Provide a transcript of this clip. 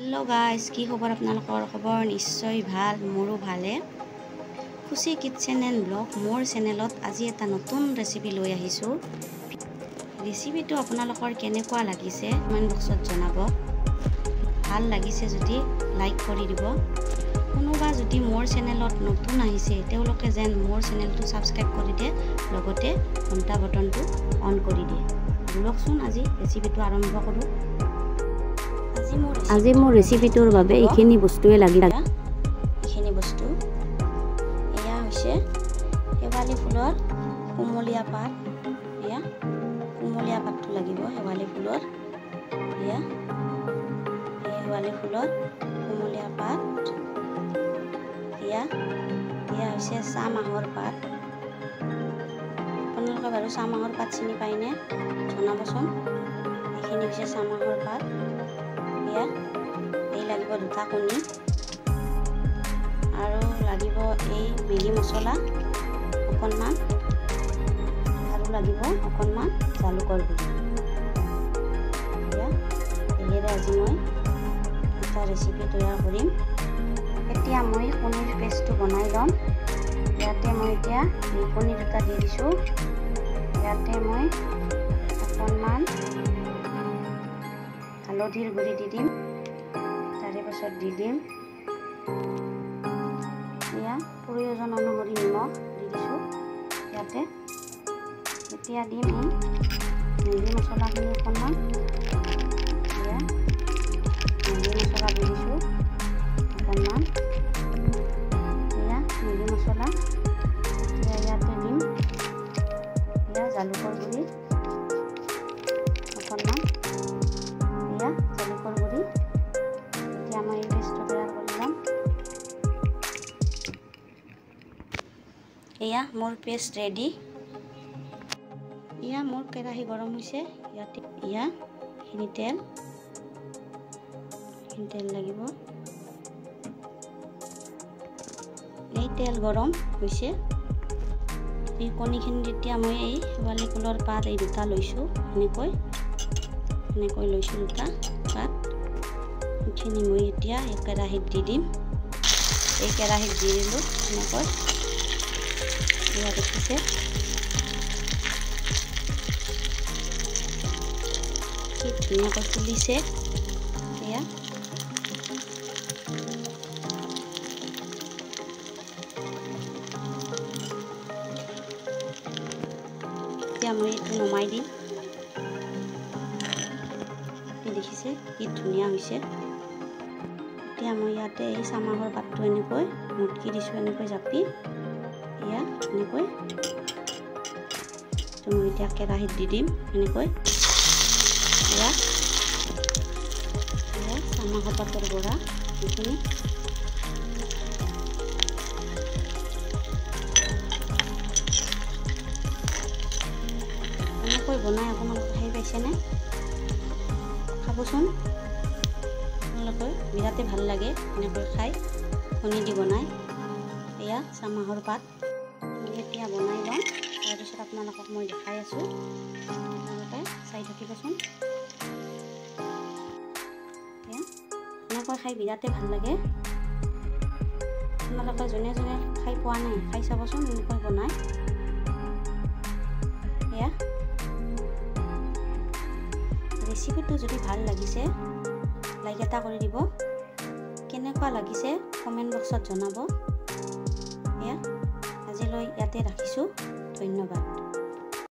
Hello guys की खबर आपनालोকৰ खबर निश्चय ভাল मोरो ভালে खुशी किचन एंड ब्लॉग मोर चैनलत আজি এটা নতুন ৰেচিপি লৈ আহিছো ৰেচিপিটো আপোনালোকৰ কেনেকুৱা লাগিছে কমেন্ট বক্সত জনাব ভাল লাগিছে যদি লাইক কৰি দিব কোনোবা যদি মোৰ চেনেলত নতুন আহিছে তেওঁলোকে যেন মোৰ চেনেলটো সাবস্ক্ৰাইব কৰি দে লগতে ঘণ্টা বটনটো অন কৰি দিয়ে বলকচোন আজি ৰেচিপিটো আৰম্ভ কৰো আজি মোৰ ৰেচিপিটোৰ বাবে এইখিনি বস্তুৱে লাগিব এইখিনি বস্তু এয়া হৈছে হেৱালি ফুলৰ কুমলীয়া পাত এয়া কুমলীয়া পাতটো লাগিব হেৱালি ফুলৰ এয়া হেৱালি ফুলৰ কুমলীয়া পাত এয়া এয়া হৈছে চামাহৰ পাত আপোনালোকে বাৰু চামাহৰ পাত চিনি পায়নে জনাবচোন এইখিনি হৈছে চামাহৰ পাত এই লাগিব দুটা কণী আৰু লাগিব এই মেগি মছলা অকণমান আৰু লাগিব অকণমান জালুকৰ গুড়ি এয়াৰে আজি মই এটা ৰেচিপি তৈয়াৰ কৰিম এতিয়া মই কণীৰ পেষ্টটো বনাই ল'ম ইয়াতে মই এতিয়া কণী দুটা দি দিছোঁ ইয়াতে মই অকণমান হালধিৰ গুড়ি দি দিম তাৰে পাছত দি দিম এয়া প্ৰয়োজন অনুসৰি নিমখ দি দিছোঁ ইয়াতে এতিয়া দিম মেগি মছলাখিনি অকণমান এয়া মেগি মছলা দি দিছোঁ অকণমান এয়া মেগি মছলা এতিয়া ইয়াতে দিম এয়া জালুকৰ গুড়ি অকণমান এয়া জালুকৰ গুড়ি এতিয়া মই এই পেষ্টটো তৈয়াৰ কৰি ল'ম এয়া মোৰ পেষ্ট ৰেডি এয়া মোৰ কেৰাহী গৰম হৈছে ইয়াতে এয়া খিনি তেল লাগিব এই তেল গৰম হৈছে এই কণীখিনি যেতিয়া মই এই হেৱালি ফুলৰ পাত এই দুটা লৈছোঁ এনেকৈ লৈছোঁ দুটা পাত এইখিনি মই এতিয়া এই কেৰাহীত দি দিম এই কেৰাহীত দি দিলোঁ এনেকৈ এয়া দেখিছে কি ধুনীয়াকৈ ফুলিছে এয়া এতিয়া মই এইটো নমাই দিম দেখিছে কি ধুনীয়া হৈছে এতিয়া মই ইয়াতে এই চামাহৰ পাতটো এনেকৈ মুটকি দিছোঁ এনেকৈ জাপি এয়া এনেকৈ মই এতিয়া কেৰাহীত দি দিম এনেকৈ এয়া চামাহৰ পাতৰ বৰা এইখিনি এনেকৈ বনাই আপোনালোকে খাই পাইছেনে খাবচোন আপোনালোকৰ বিৰাটেই ভাল লাগে এনেকৈ খাই কণী দি বনাই এয়া চামাহৰ পাত এতিয়া বনাই লওঁ তাৰপিছত আপোনালোকক মই দেখাই আছোঁ আপোনালোকে চাই থাকিবচোন এনেকৈ খাই বিৰাটেই ভাল লাগে আপোনালোকে যোনে যোনে খাই পোৱা নাই খাই চাবচোন এনেকৈ বনাই এয়া ৰেচিপিটো যদি ভাল লাগিছে লাইক এটা কৰি দিব কেনেকুৱা লাগিছে কমেন্ট বক্সত জনাব এয়া আজিলৈ ইয়াতে ৰাখিছোঁ ধন্যবাদ।